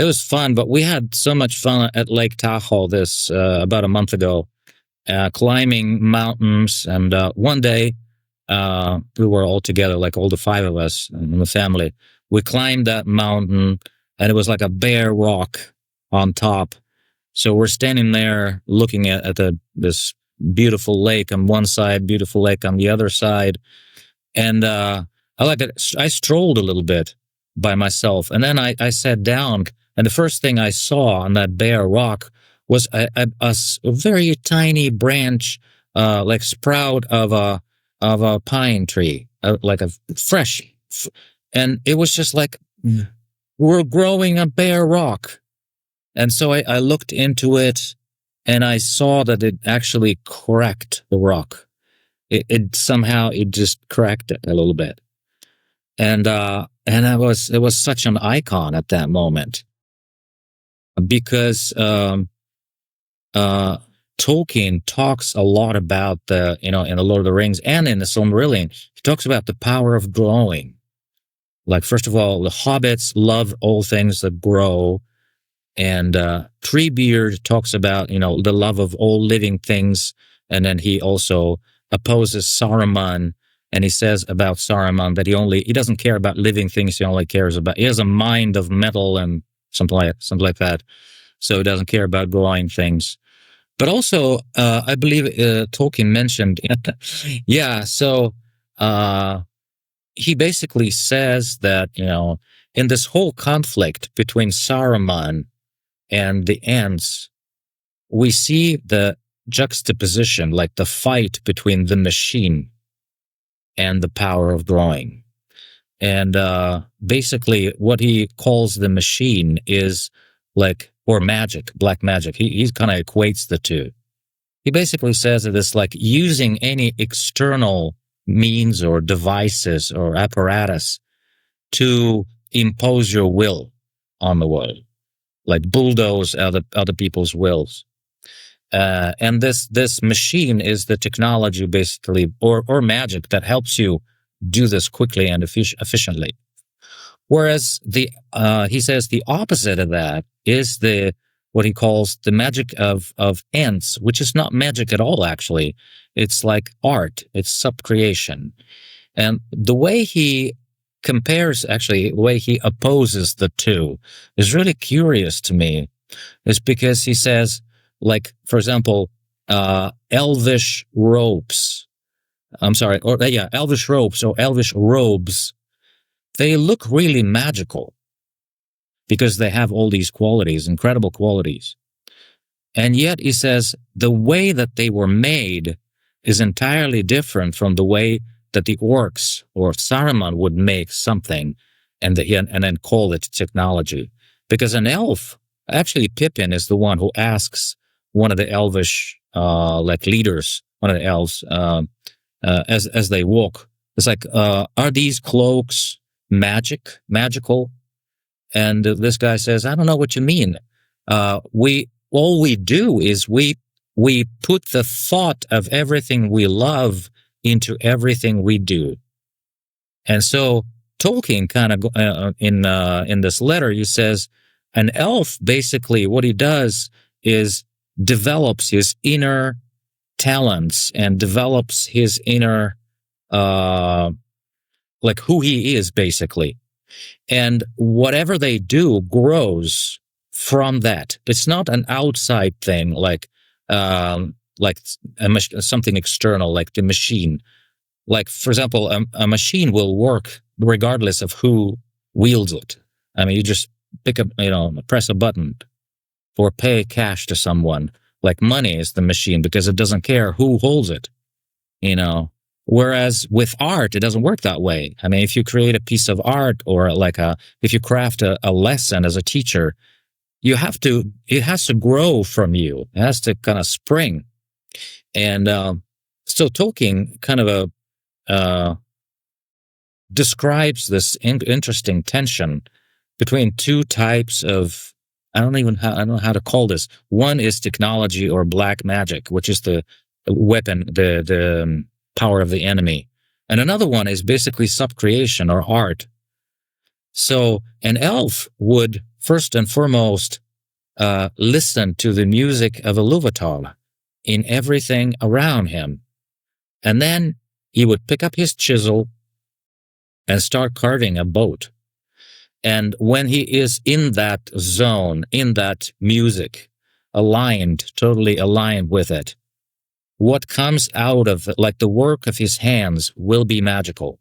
it was fun, but we had so much fun at Lake Tahoe this about a month ago, climbing mountains. And one day, we were all together, like all the five of us in the family. We climbed that mountain, and it was like a bare rock on top. So we're standing there looking at this beautiful lake on one side, beautiful lake on the other side. And I strolled a little bit by myself, and then I sat down, and the first thing I saw on that bare rock was a very tiny branch, like sprout of a pine tree, like a fresh, and it was just like, we're growing a bare rock. And so I looked into it, and I saw that it actually cracked the rock. It somehow just cracked it a little bit, and it was such an icon at that moment, because Tolkien talks a lot about in the Lord of the Rings and in the Silmarillion. He talks about the power of growing. Like, first of all, the hobbits love all things that grow. And Treebeard talks about, the love of all living things. And then he also opposes Saruman. And he says about Saruman that he doesn't care about living things. He has a mind of metal and something like that. So he doesn't care about growing things. But also, I believe Tolkien mentioned, so he basically says that, in this whole conflict between Saruman and the Ents, we see the juxtaposition, like the fight between the machine and the power of growing. And basically what he calls the machine is or magic, black magic. He kind of equates the two. He basically says that it's like using any external means or devices or apparatus to impose your will on the world, like bulldoze other people's wills. And this machine is the technology, basically, or magic that helps you do this quickly and efficiently. Whereas he says the opposite of that is what he calls the magic of Ents, which is not magic at all, actually. It's like art. It's subcreation. And the way he compares, actually, the way he opposes the two is really curious to me. Is because he says, like, for example, elvish ropes. Elvish ropes or elvish robes. They look really magical because they have all these qualities, incredible qualities. And yet, he says, the way that they were made is entirely different from the way that the orcs or Saruman would make something and then call it technology. Because an elf, actually Pippin is the one who asks one of the elvish leaders, one of the elves, as they walk, it's like, are these cloaks magical? And this guy says, I don't know what you mean. All we do is we put the thought of everything we love into everything we do. And so Tolkien kind of in this letter, he says, an elf, basically what he does is develops his inner talents and develops his inner who he is, basically. And whatever they do grows from that. It's not an outside thing, like something external, like the machine. Like, for example, a machine will work regardless of who wields it. I mean, you just press a button or pay cash to someone. Like, money is the machine because it doesn't care who holds it, Whereas with art, it doesn't work that way. I mean, if you create a piece of art or if you craft a lesson as a teacher, it has to grow from you. It has to kind of spring. And so Tolkien kind of describes this interesting tension between two types of, I don't know how to call this. One is technology or black magic, which is the weapon, the power of the enemy. And another one is basically subcreation or art. So an elf would first and foremost listen to the music of Iluvatar in everything around him. And then he would pick up his chisel and start carving a boat. And when he is in that zone, in that music, totally aligned with it, what comes out of it, like the work of his hands, will be magical.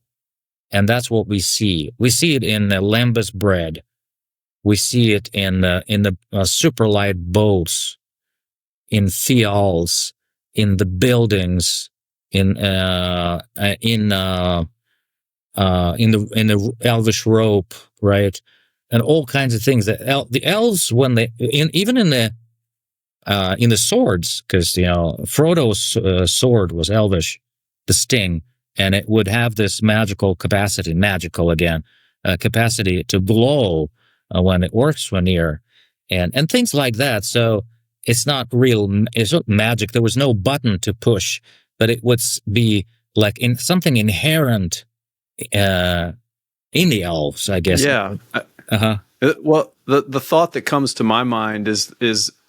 And that's what we see. We see it in the lembas bread. We see it in the super light boats, in fials, in the buildings, in the elvish rope, right, and all kinds of things. The elves, when even in the swords, because Frodo's sword was elvish, the sting, and it would have this capacity to glow when orcs were near, and things like that. So it's not magic. There was no button to push, but it would be like in something inherent in the elves, I guess. Yeah. Well, the thought that comes to my mind is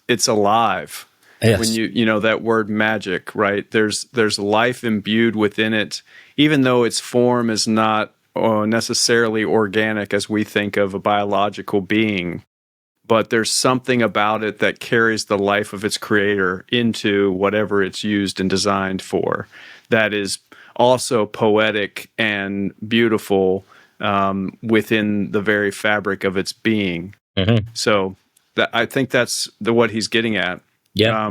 it's alive. Yes. When you that word magic, right? There's life imbued within it, even though its form is not necessarily organic as we think of a biological being. But there's something about it that carries the life of its creator into whatever it's used and designed for. That is also poetic and beautiful within the very fabric of its being. Mm-hmm. So I think that's what he's getting at. Yeah.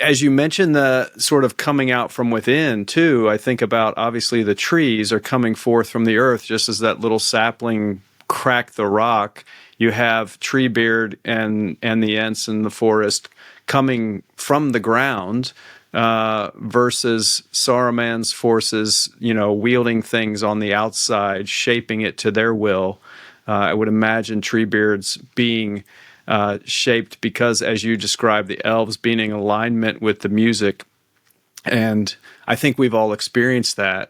As you mentioned, the sort of coming out from within too, I think about obviously the trees are coming forth from the earth, just as that little sapling cracked the rock. You have Treebeard and the Ents in the forest coming from the ground versus Saruman's forces, wielding things on the outside, shaping it to their will. I would imagine Treebeard's being shaped because, as you described, the elves being in alignment with the music. And I think we've all experienced that.